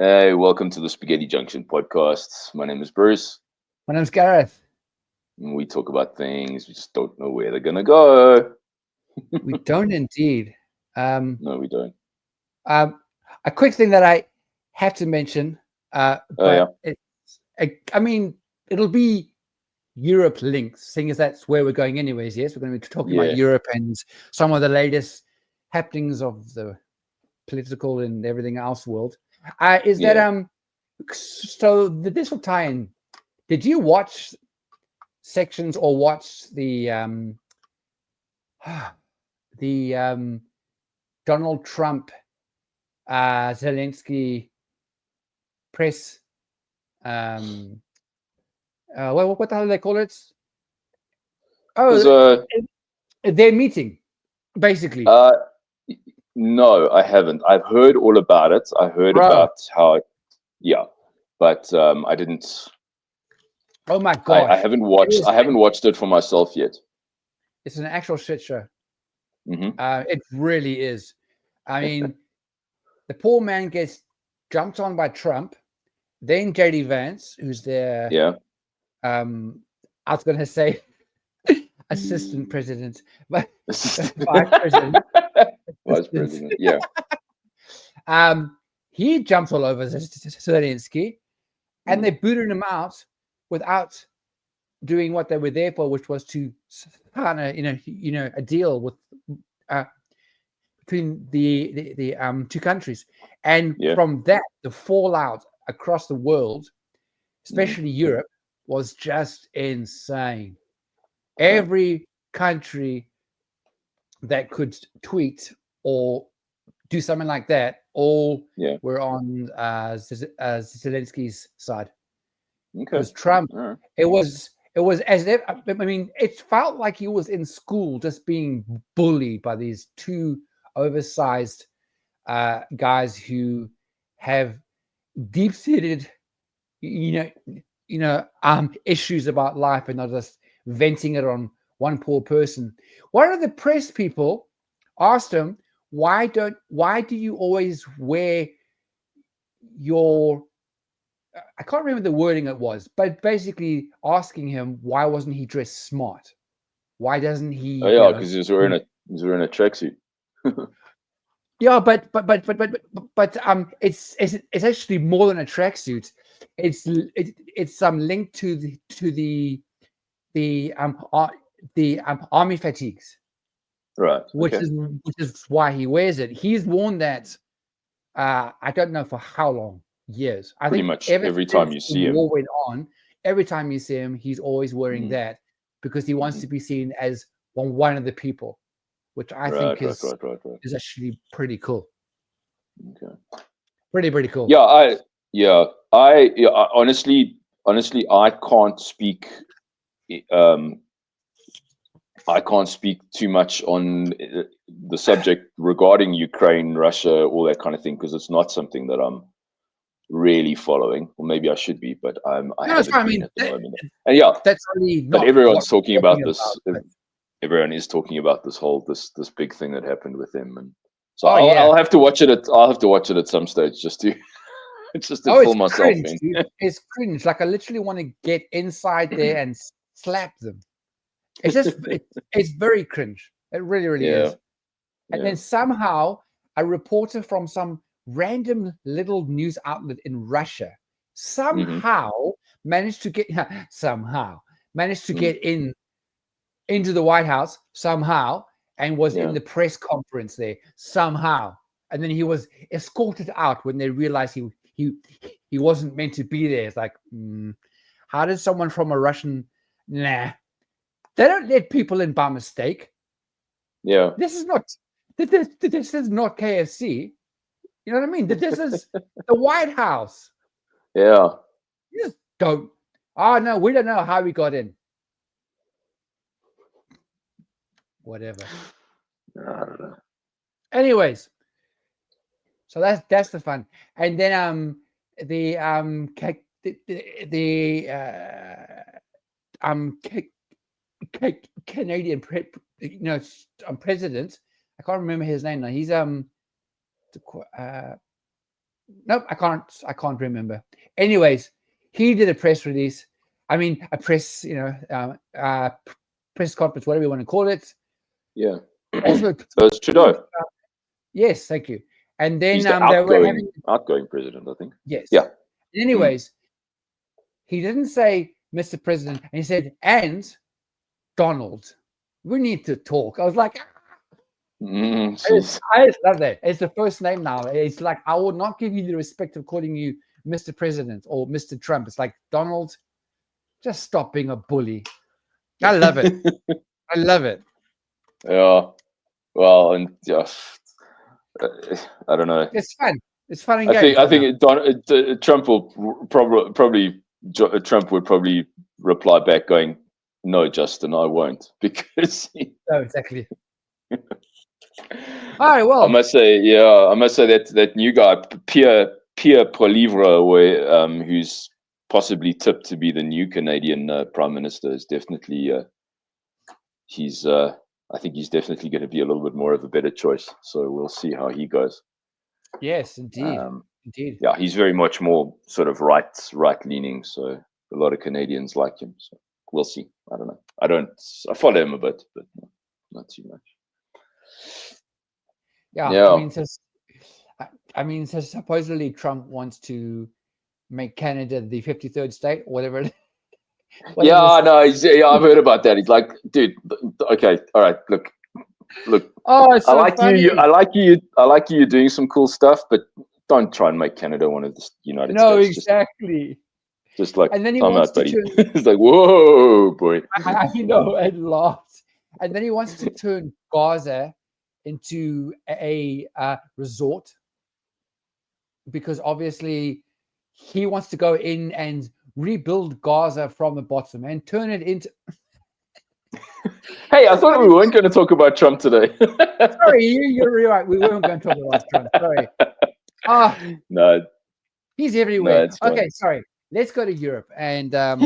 Hey, welcome to the Spaghetti Junction podcast. My name is Bruce, My name's Gareth. and we talk about things we just don't know where they're gonna go. We don't indeed. Um, No, we don't. um, a quick thing that I have to mention, Oh yeah, but I mean, it'll be Europe links, seeing as that's where we're going anyways. Yes, we're going to be talking about yeah, Europe and some of the latest happenings of the political and everything else world. Is that yeah. so? This will tie in. Did you watch sections or watch the Donald Trump Zelensky press. Um, what the hell do they call it? Because Oh, their meeting, basically, uh, no, I haven't. I've heard all about it. I heard bro. about how, yeah, but I didn't. Oh my I gosh, haven't watched. it I haven't watched it for myself yet. it's an actual shit show. Hmm. It really is. I mean, the poor man gets jumped on by Trump, then JD Vance, who's their Yeah. I was going to say assistant president, but vice president. Vice president. Yeah. Um, he jumps all over Zelensky, and Mm. they booted him out without doing what they were there for, which was to sign a a deal with uh, between the two countries. And Yeah. from that, the fallout across the world, Mm. especially Europe, was just insane. Okay. Every country that could tweet or do something like that, all Yeah. were on Zelensky's side. Okay. Because Trump, All right. it was as if I mean, it felt like he was in school just being bullied by these two oversized guys who have deep-seated, you know, issues about life and not just venting it on one poor person. One of the press people asked him, why do you always wear your I can't remember the wording it was, but basically asking him why wasn't he dressed smart? Why doesn't Oh he, yeah, because he was wearing a tracksuit. yeah, but it's actually more than a tracksuit. It's some link to the army fatigues, Right. which Okay. is why he wears it. He's worn that I don't know for how long, years. I Pretty think much ever every time since you the see him. war went on, every time you see him, he's always wearing Mm. that because he wants Hmm. to be seen as one of the people, which I Right. think Right. Right. Right. Right. is actually pretty cool. Okay. Pretty cool. Yeah. Honestly, Um, I can't speak too much on the subject regarding Ukraine, Russia, all that kind of thing, because it's not something that I'm really following. Or maybe I should be, but I No, it's fine. haven't I been mean, at the moment. And yeah, that's really but not what everyone's talking we're about talking this. about. But Everyone is talking about this big thing that happened with him, and so oh I'll yeah, I'll have to watch it. I'll have to watch it at some stage just to just to oh pull it's myself cringe, in. dude. It's cringe. Like I literally want to get inside there and slap them. It's just it's very cringe. It really Yeah, is. And yeah. then somehow a reporter from some random little news outlet in Russia Hmm. somehow managed to get somehow managed to Mm, get into the White House somehow and was in yeah. the press conference there somehow. And then he was escorted out when they realized he wasn't meant to be there. It's like, how does someone from a Russian? Nah, they don't let people in by mistake. Yeah. This is not this is not KFC. You know what I mean? This is the White House. Yeah. You just don't. Oh no, we don't know how we got in. Whatever. I don't know. Anyways, so that's the fun. And then the Ca- Canadian president. I can't remember his name now. He's Nope, I can't remember. Anyways, he did a press release. I mean, a press, press conference, whatever you want to call it. Yeah. Also, So it's Trudeau. yes, thank you. And then He's the they were having outgoing president, I think. yes. Yeah. Anyways, he didn't say Mr. President, and he said, and Donald, we need to talk. I was like, I just love that. It's the first name now. It's like, I will not give you the respect of calling you Mr. President or Mr. Trump. It's like, Donald, just stop being a bully. I love it. I love it. Yeah. Well, and yeah, I don't know. It's fun. It's fun and I games. think Trump will probably Trump would probably reply back going, "No, Justin, I won't," because Oh, exactly. All right. Well, I must say that new guy, Pierre Poilievre, who's possibly tipped to be the new Canadian Prime Minister, is definitely I think he's definitely going to be a little bit more of a better choice. So we'll see how he goes. yes, indeed. Indeed. Yeah, he's very much more sort of right leaning. So a lot of Canadians like him. So we'll see. I don't know. I follow him a bit, but not too much. Yeah. I mean, so supposedly Trump wants to make Canada the 53rd state, whatever. Yeah, no, I've heard about that. He's like, dude, okay, all right, look. Oh, it's so I like funny. you. I like you. You're doing some cool stuff, but don't try and make Canada one of the United States. No, exactly. Just like, and then he time wants out, to buddy. turn. It's like, whoa, boy. I know, and laughs. And then he wants to turn Gaza into a resort because obviously he wants to go in and rebuild Gaza from the bottom and turn it into. Hey, I thought we weren't going to talk about Trump today. Sorry, you're right. We weren't going to talk about Trump. Sorry. No, he's everywhere. No, okay, sorry. Let's go to Europe and have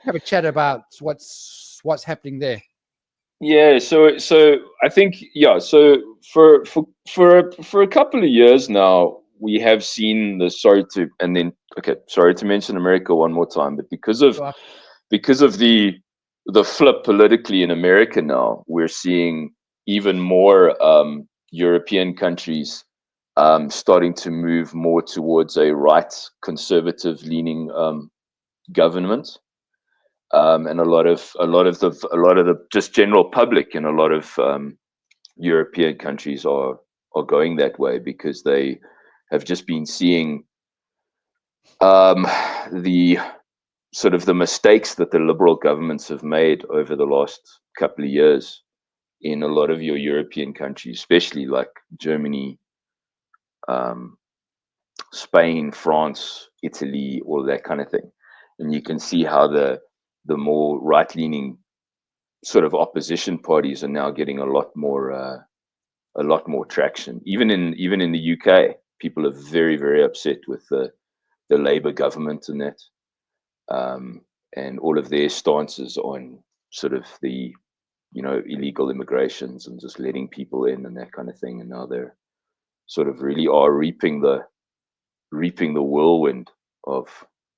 a chat about what's happening there. Yeah, so I think so for a couple of years now we have seen sorry to mention America one more time, but because of the flip politically in America now, we're seeing even more European countries starting to move more towards a right conservative leaning government. And a lot of the just general public in a lot of European countries are going that way because they have just been seeing the sort of the mistakes that the liberal governments have made over the last couple of years in a lot of your European countries, especially like Germany, Spain, France, Italy, all that kind of thing. And you can see how the more right-leaning sort of opposition parties are now getting a lot more traction. Even in the UK, people are very, very upset with the Labour government and that, and all of their stances on sort of the illegal immigrations and just letting people in and that kind of thing. And now they're sort of really are reaping the whirlwind of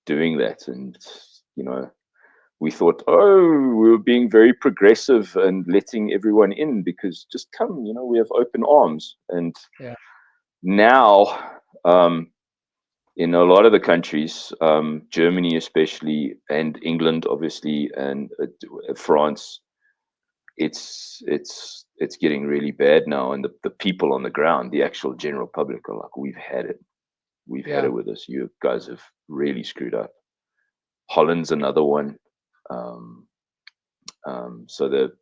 doing that. And we thought, we were being very progressive and letting everyone in because just come, we have open arms. And now, in a lot of the countries, Germany especially, and England obviously, and France, it's getting really bad now. And the people on the ground, the actual general public, are like, we've had it. We've had it with us. You guys have really screwed up. Holland's another one.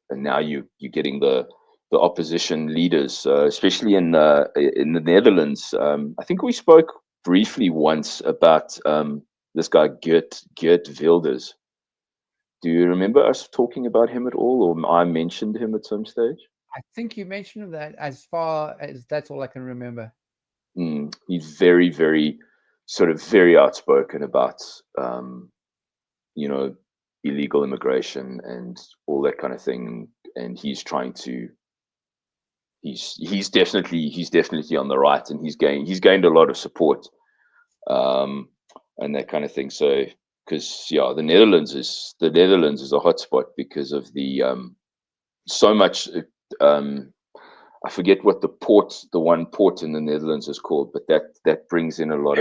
And now you're getting the opposition leaders, especially in the Netherlands. I think we spoke briefly once about this guy Geert Wilders. Do you remember us talking about him at all, or I mentioned him at some stage? I think you mentioned that. As far as that's all I can remember. He's very, very sort of very outspoken about illegal immigration and all that kind of thing, and he's trying to he's definitely on the right, and he's gained a lot of support, and that kind of thing. So because the Netherlands is a hotspot because of the so much. I forget what the one port in the Netherlands is called, but that brings in a lot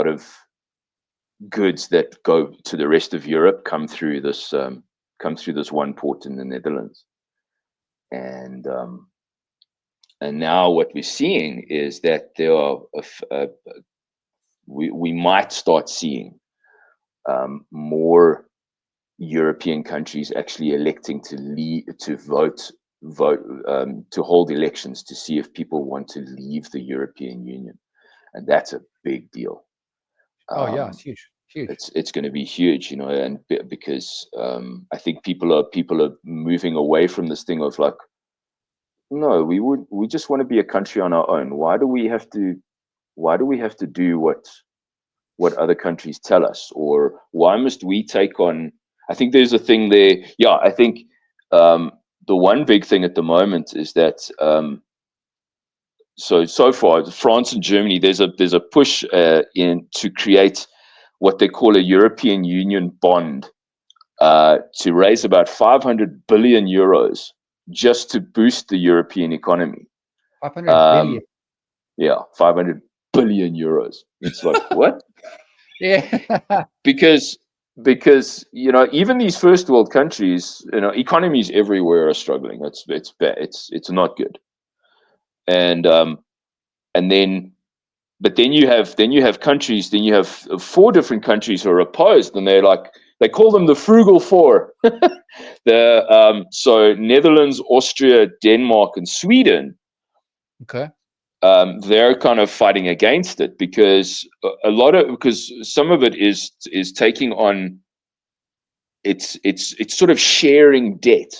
of goods that go to the rest of Europe come through this one port in the Netherlands, and now what we're seeing is that there are we might start seeing more European countries actually electing to vote to hold elections to see if people want to leave the European Union, and that's a big deal. Oh yeah, it's huge. It's going to be huge, and because I think people are moving away from this thing of like, no, we just want to be a country on our own. Why do we have to do what other countries tell us, or why must we take on? I think there's a thing there. Yeah, I think the one big thing at the moment is that so far France and Germany, there's a push in to create what they call a European Union bond to raise about 500 billion euros just to boost the European economy. 500 billion. Yeah, 500 billion euros. It's like what? Yeah. because even these first world countries, economies everywhere are struggling. It's bad. It's not good. And then you have countries. Then you have 4 different countries who are opposed, and they call them the Frugal Four. So Netherlands, Austria, Denmark, and Sweden. Okay. They're kind of fighting against it because some of it is taking on. It's sort of sharing debt.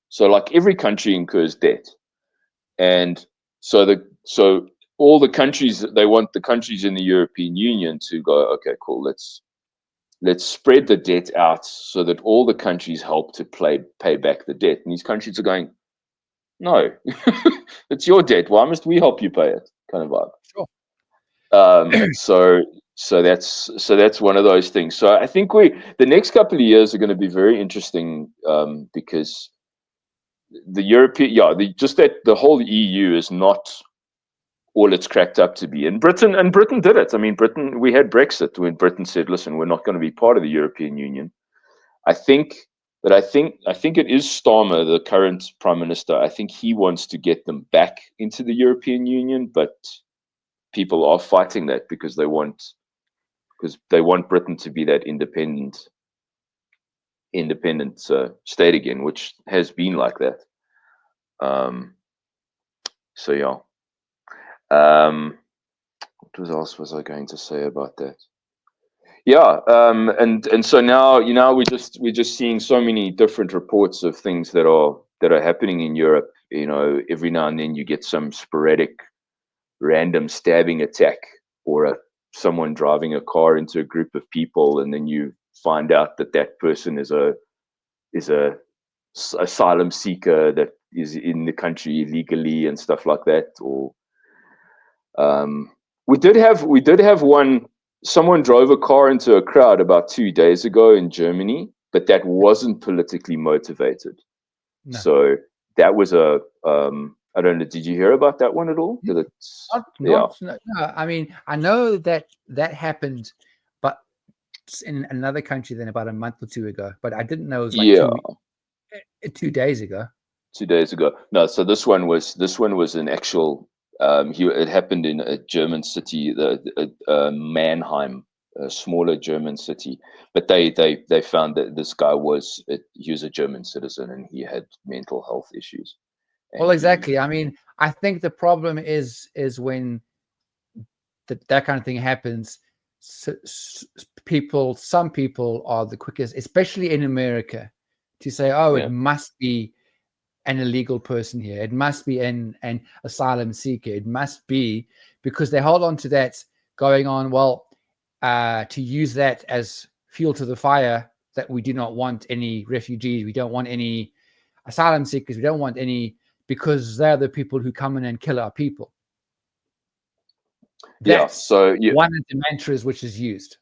So like every country incurs debt, and so all the countries, they want the countries in the European Union to go, okay, cool, let's spread the debt out so that all the countries help to pay back the debt. And these countries are going, no, it's your debt. Why must we help you pay it? Kind of vibe. Sure. So that's one of those things. So I think the next couple of years are going to be very interesting because the European, just that the whole EU is not all it's cracked up to be. And Britain did it. I mean, we had Brexit when Britain said, listen, we're not going to be part of the European Union. I think it is Starmer, the current Prime Minister. I think he wants to get them back into the European Union, but people are fighting that because they want Britain to be that independent state again, which has been like that. So yeah. What else was I going to say about that? Yeah, and so now we're just seeing so many different reports of things that are happening in Europe. Every now and then you get some sporadic, random stabbing attack, or someone driving a car into a group of people, and then you find out that person is a asylum seeker that is in the country illegally and stuff like that. Or we did have one. Someone drove a car into a crowd about 2 days ago in Germany, but that wasn't politically motivated. No. So that was I don't know. Did you hear about that one at all? No. I mean, I know that happened, but in another country than about a month or 2 ago. But I didn't know it was like 2 days ago. 2 days ago. No. So this one was an actual. It happened in a German city, Mannheim, a smaller German city. But they found that this guy was a German citizen and he had mental health issues. Well, exactly. I mean, I think the problem is when that kind of thing happens. Some people are the quickest, especially in America, to say, "Oh, it must be an illegal person here. It must be an asylum seeker. It must be," because they hold on to that going on. Well, to use that as fuel to the fire, that we do not want any refugees. We don't want any asylum seekers. We don't want any, because they're the people who come in and kill our people. Yeah. That's So yeah, one of the mantras which is used.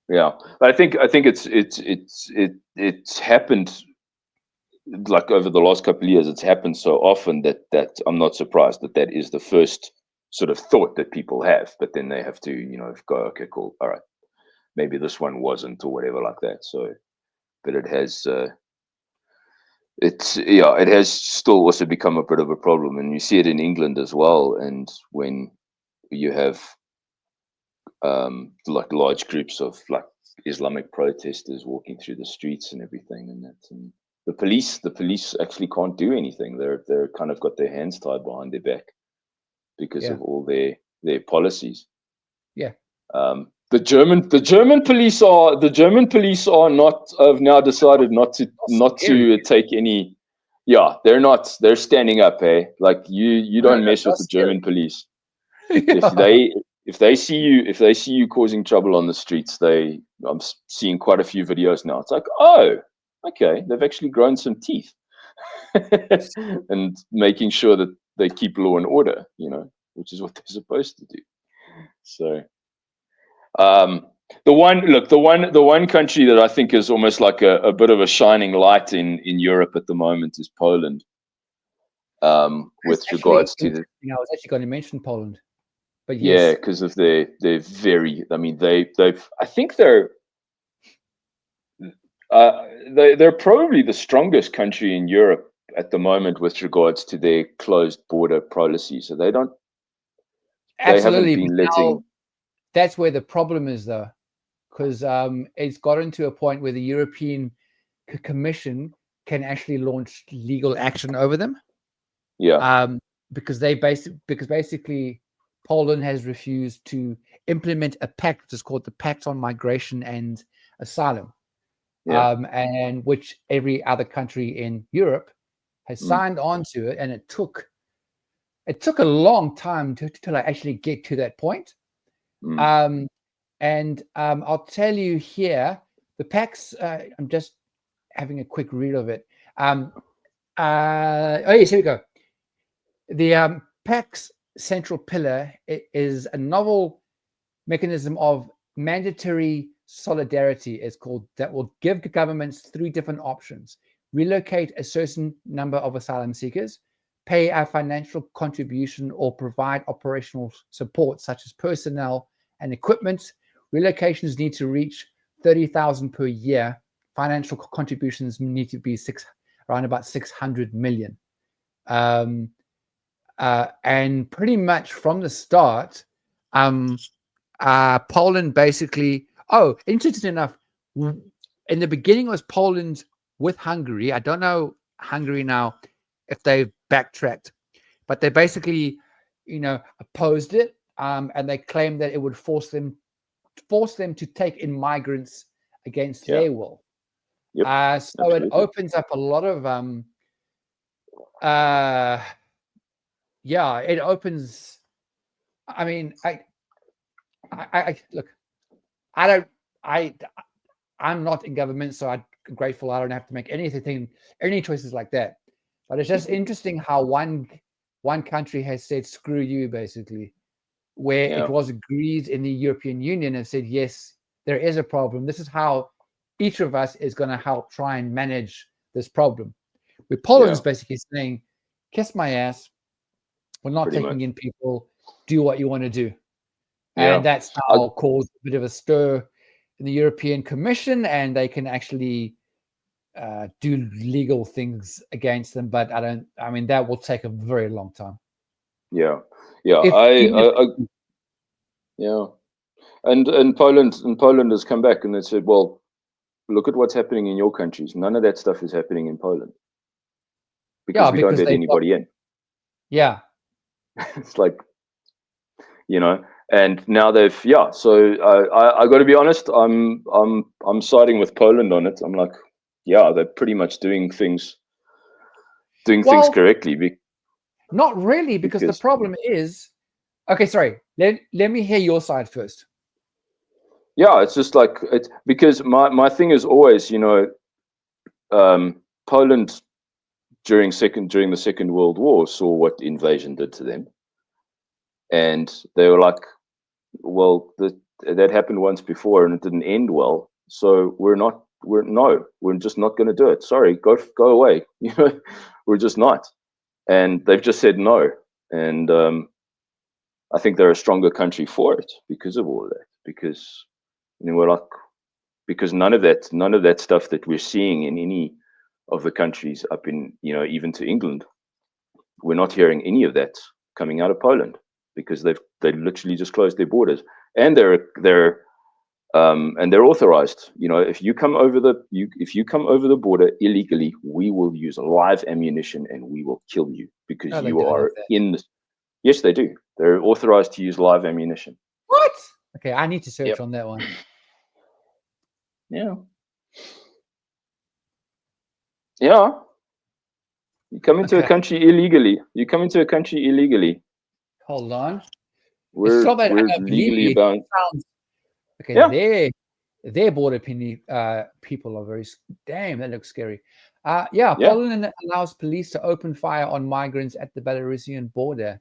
yeah. But I think it's happened like over the last couple of years. It's happened so often that I'm not surprised that is the first sort of thought that people have. But then they have to, go, okay, cool, all right, maybe this one wasn't or whatever like that. So, but it has. It has still also become a bit of a problem, and you see it in England as well. And when you have like large groups of like Islamic protesters walking through the streets and everything, and the police actually can't do anything. They're kind of got their hands tied behind their back because of all their policies. Yeah. The German police are not have now decided not to take any. Yeah, they're standing up. Hey, like you don't mess with the German police. If they see you causing trouble on the streets, I'm seeing quite a few videos now. It's like, oh, okay, they've actually grown some teeth, and making sure that they keep law and order, which is what they're supposed to do. So. The one country that I think is almost like a bit of a shining light in Europe at the moment is Poland. With regards to I was actually going to mention Poland, but yeah, yes. because of their very, I mean, they've I think they're probably the strongest country in Europe at the moment with regards to their closed border policy. So they haven't been letting. That's where the problem is, though, because it's gotten to a point where the European Commission can actually launch legal action over them. Yeah. Because basically Poland has refused to implement a pact which is called the Pact on Migration and Asylum, and which every other country in Europe has signed on to it, and it took a long time to actually get to that point. And I'll tell you here, the pacts. I'm just having a quick read of it. Oh yes, here we go. The pact's central pillar is a novel mechanism of mandatory solidarity. It's called, that will give governments 3 different options: relocate a certain number of asylum seekers, pay a financial contribution, or provide operational support such as personnel and equipment. Relocations need to reach 30,000 per year. Financial contributions need to be around about 600 million. And pretty much from the start, Poland basically. Oh, interesting enough, in the beginning was Poland with Hungary. I don't know Hungary now if they've backtracked, but they basically, opposed it, and they claimed that it would force them to take in migrants against their will. Yep, so absolutely. it opens up a lot of it opens. I mean, I look. I'm not in government, so I'm grateful I don't have to make any choices like that. But it's just interesting how one country has said screw you, basically, where it was agreed in the European Union and said, yes, there is a problem. This is how each of us is going to help try and manage this problem. Where Poland's basically saying, kiss my ass, we're not taking in people, do what you want to do. And that's now caused a bit of a stir in the European Commission, and they can actually do legal things against them. But I mean, that will take a very long time. Yeah. And Poland has come back and they said, well, look at what's happening in your countries. None of that stuff is happening in Poland because we don't let anybody in. Yeah. It's like, and now they've, so I got to be honest, I'm siding with Poland on it. I'm like, they're pretty much doing things correctly. Not really, because the problem is, okay, sorry, let me hear your side first. Yeah, it's just like, it's because my thing is always, Poland during the Second World War saw what invasion did to them, and they were like, well, that happened once before and it didn't end well, so we're just not going to do it. Sorry, go away. We're just not. And they've just said no. And I think they're a stronger country for it because of all of that. Because we're like, because none of that stuff that we're seeing in any of the countries up in, even to England, we're not hearing any of that coming out of Poland, because they literally just closed their borders, and they're authorized. If you come over the border illegally, we will use live ammunition and we will kill you because you are in the. Yes, they do. They're authorized to use live ammunition. What? Okay, I need to search on that one. Yeah. Yeah. You come into a country illegally. Hold on. We're legally bound. Okay, yeah. Their border people are very. Damn, that looks scary. Poland allows police to open fire on migrants at the Belarusian border.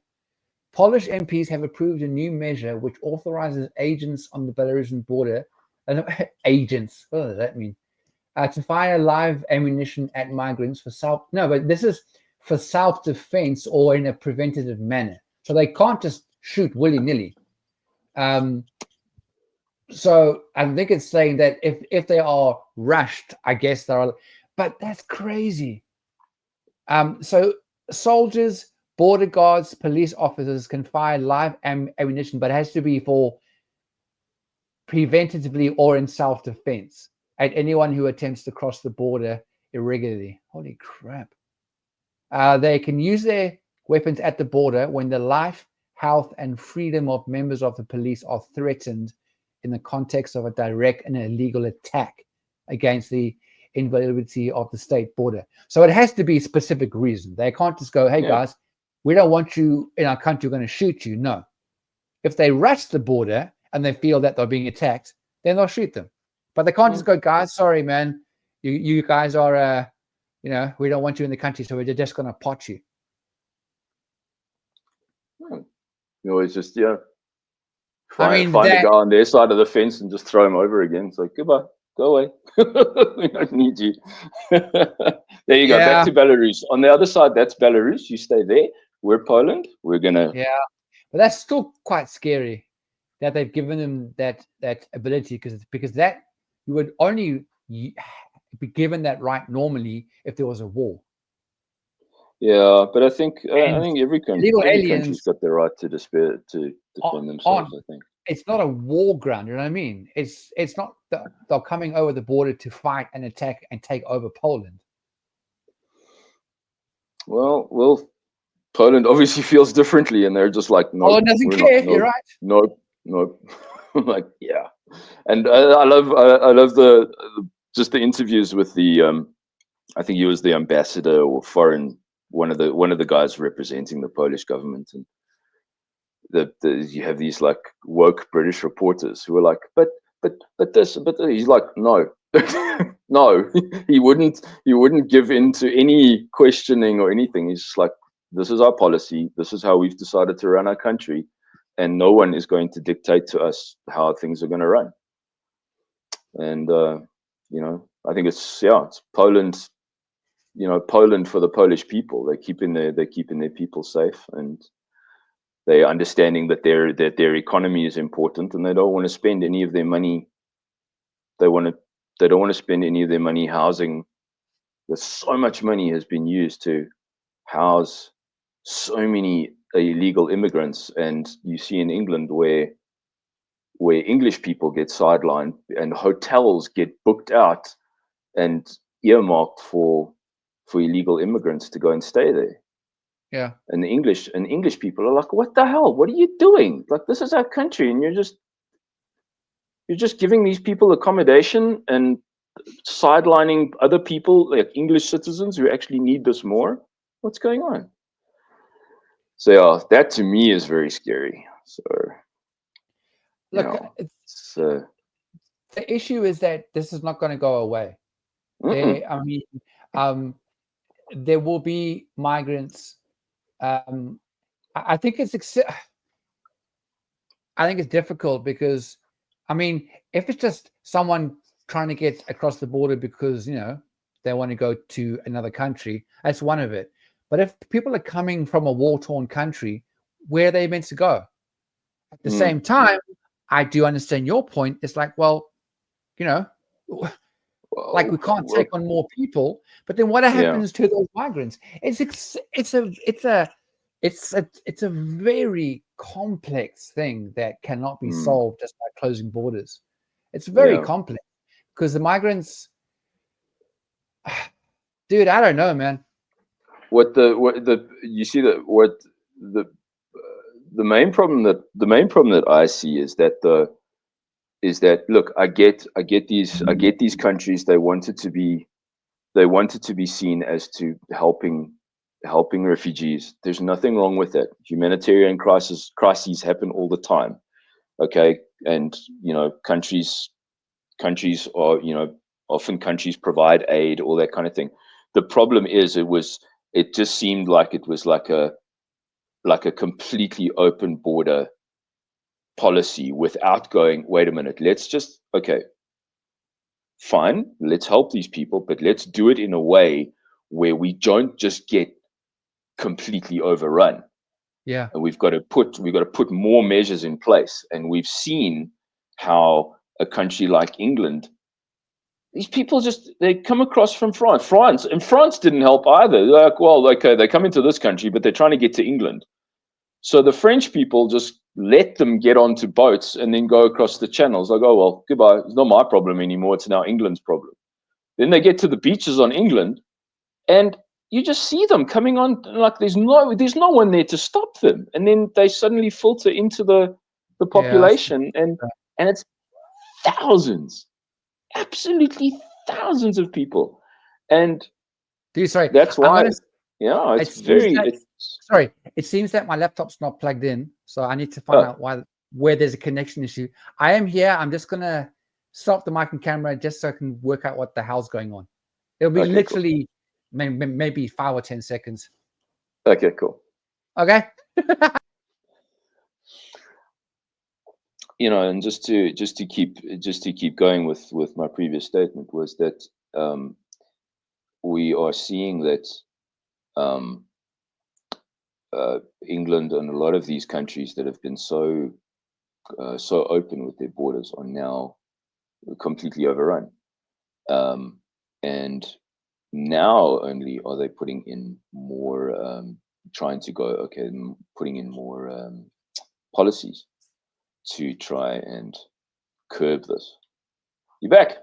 Polish MPs have approved a new measure which authorizes agents on the Belarusian border, agents, what does that mean? To fire live ammunition at migrants but this is for self-defense or in a preventative manner. So they can't just shoot willy-nilly. So I think it's saying that if they are rushed, I guess but that's crazy. So soldiers, border guards, police officers can fire live ammunition, but it has to be for preventatively or in self-defense at anyone who attempts to cross the border irregularly. Holy crap. They can use their weapons at the border when the life, health, and freedom of members of the police are threatened in the context of a direct and illegal attack against the inviolability of the state border. So it has to be a specific reason. They can't just go, hey, guys, we don't want you in our country, we're going to shoot you. No. If they rush the border and they feel that they're being attacked, then they'll shoot them. But they can't just go, guys, sorry, man, you guys are, we don't want you in the country, so we're just going to pot you. You always just, find a guy on their side of the fence and just throw him over again. It's like, goodbye, go away. We don't need you. There you go, back to Belarus. On the other side, that's Belarus. You stay there. We're Poland. We're going to. Yeah, but that's still quite scary that they've given them that ability, because that you would only be given that right normally if there was a war. Yeah, but I think every country's got the right to defend themselves. I think it's not a war ground. You know what I mean? It's not they're coming over the border to fight and attack and take over Poland. Well, Poland obviously feels differently, and they're just like, no, Poland doesn't care. You're right. No. Like, yeah, and I love the interviews with the I think he was the ambassador or one of the guys representing the Polish government, and you have these like woke British reporters who are like, but he's like, no. No, he wouldn't give in to any questioning or anything. He's just like, this is our policy, this is how we've decided to run our country, and no one is going to dictate to us how things are going to run. And I think it's Poland. Poland for the Polish people. They're keeping their people safe, and they're understanding that their economy is important, and they don't want to spend any of their money. They don't want to spend any of their money housing. Because so much money has been used to house so many illegal immigrants, and you see in England where English people get sidelined and hotels get booked out and earmarked for illegal immigrants to go and stay there. Yeah. And the English people are like, what the hell? What are you doing? Like, this is our country, and you're just giving these people accommodation and sidelining other people, like English citizens who actually need this more. What's going on? So yeah, that to me is very scary. So look, the issue is that this is not going to go away. I mean, there will be migrants. I think I think it's difficult because, I mean, if it's just someone trying to get across the border because, you know, they want to go to another country, that's one of it. But if people are coming from a war-torn country, where are they meant to go? At the same time, I do understand your point. It's like, well, you know, like we can't take on more people, but then what happens to those migrants? It's a very complex thing that cannot be solved just by closing borders. It's very complex because the migrants, dude, I don't know, man. The main problem that I see is that look, I get these countries, they wanted to be seen as to helping refugees. There's nothing wrong with that. Humanitarian crises happen all the time. Okay, and you know, countries are, you know, often countries provide aid, all that kind of thing. The problem is it just seemed like it was like a completely open border policy without going, wait a minute, let's just, okay, fine, let's help these people, but let's do it in a way where we don't just get completely overrun. Yeah. And we've got to put more measures in place. And we've seen how a country like England, these people they come across from France, and France didn't help either. They're like, well, okay, they come into this country, but they're trying to get to England. So the French people just let them get onto boats and then go across the channels. Like, oh, well, goodbye. It's not my problem anymore. It's now England's problem. Then they get to the beaches on England, and you just see them coming on like there's no one there to stop them. And then they suddenly filter into the population, and it's thousands, absolutely thousands of people. And dude, sorry, that's why, sorry, it seems that my laptop's not plugged in, so I need to find out where there's a connection issue. I am here. I'm just gonna stop the mic and camera just so I can work out what the hell's going on. It'll be literally maybe 5 or 10 seconds. Okay, cool. Okay. You know, and just to keep going with my previous statement was that we are seeing that England and a lot of these countries that have been so open with their borders are now completely overrun, and now only are they putting in more, putting in more policies to try and curb this. You back?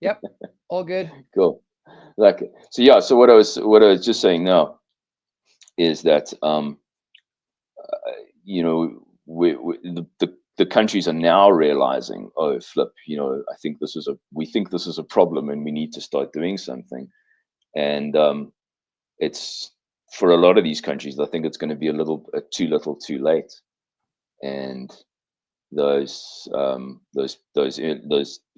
Yep, all good. Cool. Okay. So yeah. So what I was just saying now is that you know, the countries are now realizing, oh flip, you know, we think this is a problem and we need to start doing something. And it's, for a lot of these countries, I think it's going to be a little too little too late. And those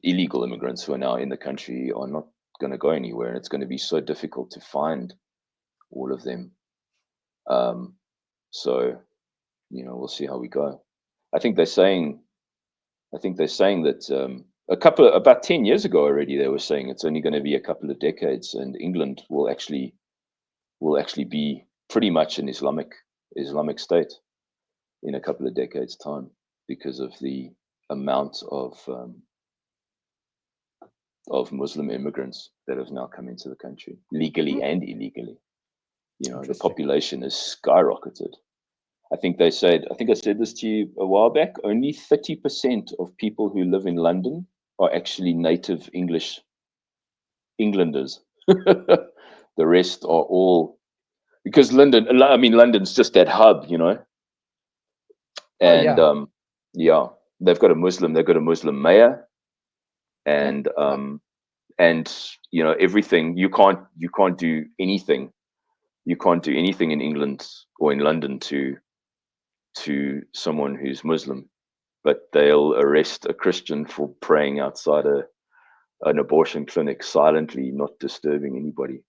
illegal immigrants who are now in the country are not going to go anywhere, and it's going to be so difficult to find all of them. So, you know, we'll see how we go. I think they're saying that about 10 years ago already, they were saying it's only going to be a couple of decades, and England will actually be pretty much an Islamic state in a couple of decades' time, because of the amount of Muslim immigrants that have now come into the country, legally and illegally. You know, the population has skyrocketed. I think I said this to you a while back. Only 30% of people who live in London are actually native Englanders. The rest are all, because London's just that hub, you know. And they've got a Muslim mayor, and you know, everything. You can't do anything. You can't do anything in England or in London to someone who's Muslim, but they'll arrest a Christian for praying outside an abortion clinic silently, not disturbing anybody.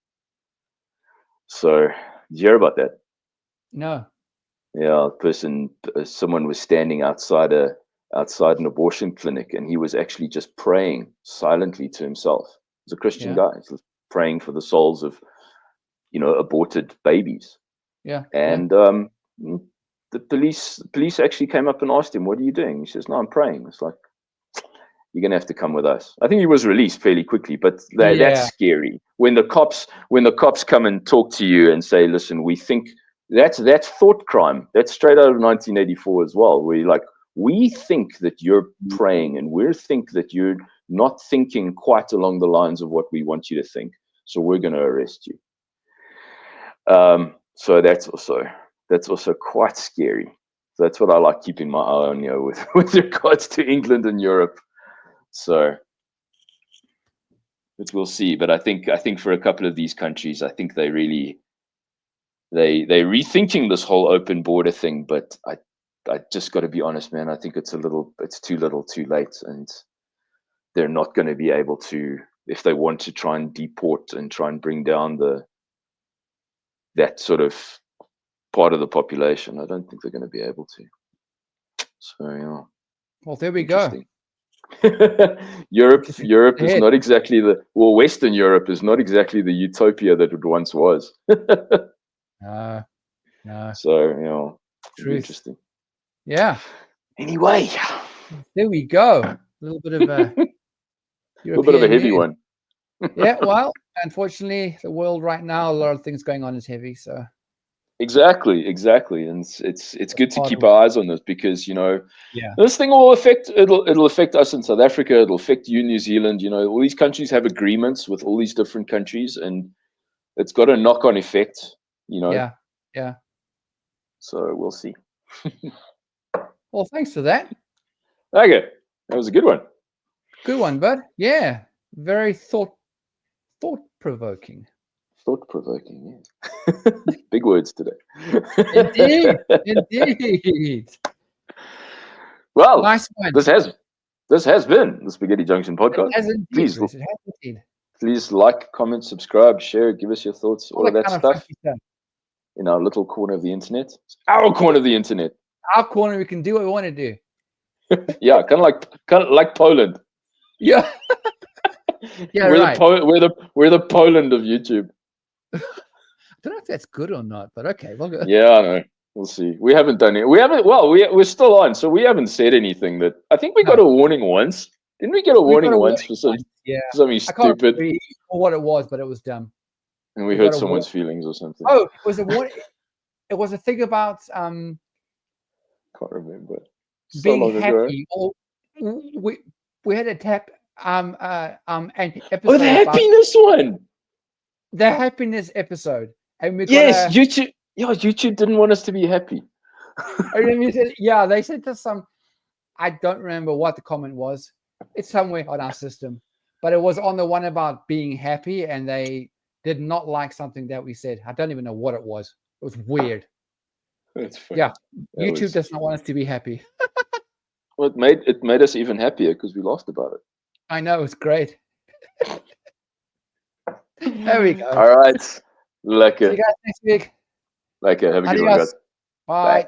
So, did you hear about that? No. Yeah, someone was standing outside an abortion clinic, and he was actually just praying silently to himself. He's a Christian guy. He was praying for the souls of, aborted babies. Yeah. And the police actually came up and asked him, "What are you doing?" He says, "No, I'm praying." It's like, you're gonna have to come with us. I think he was released fairly quickly, but that's scary. When the cops come and talk to you and say, "Listen, we think." That's thought crime. That's straight out of 1984 as well. We think that you're praying, and we think that you're not thinking quite along the lines of what we want you to think. So we're going to arrest you. So that's also quite scary. So that's what I like keeping my eye on, with regards to England and Europe. So, but we'll see. But I think for a couple of these countries, I think they really. They're rethinking this whole open border thing, but I just got to be honest, man. I think it's too little, too late, and they're not going to be able to, if they want to try and deport and try and bring down that sort of part of the population. I don't think they're going to be able to. So yeah. Well, there we go. Europe is not exactly Western Europe is not exactly the utopia that it once was. No. So, interesting. Yeah. Anyway, there we go. A little bit of a heavy one. Yeah, well, unfortunately, the world right now, a lot of things going on is heavy. So exactly, and it's good to keep our eyes on this because this thing will it'll affect us in South Africa. It'll affect you, New Zealand. All these countries have agreements with all these different countries, and it's got a knock-on effect. Yeah. So we'll see. Well, thanks for that. Okay, that was a good one. Good one, bud. Yeah, very thought-provoking. Thought-provoking, yeah. Big words today. Indeed. Well, nice one. This has been the Spaghetti Junction podcast. Please like, comment, subscribe, share, give us your thoughts, all of that stuff. In our little corner of the internet. It's our corner of the internet. Our corner, we can do what we want to do. Yeah, kind of like Poland. Yeah. Yeah, we're the Poland of YouTube. I don't know if that's good or not, but okay, we'll go. Yeah, I know. We'll see. We haven't done it. We're still on, so we haven't said anything that. I think we got a warning once. Didn't we get a warning once for something stupid? I can't remember what it was, but it was dumb. And we hurt someone's feelings or something. Oh, it was a warning. It was a thing about can't remember. Being happy. Or we had a tap an episode. Oh, the happiness one. The happiness episode. And we YouTube. Yeah, YouTube didn't want us to be happy. They said to some. I don't remember what the comment was. It's somewhere on our system, but it was on the one about being happy, and they did not like something that we said. I don't even know what it was. It was weird. That's funny. Yeah, YouTube does not want us to be happy. Well, it made us even happier because we laughed about it. I know, it's great. There we go. All right. Lekker. See you guys next week. Lekker. Have a good one, guys. Bye.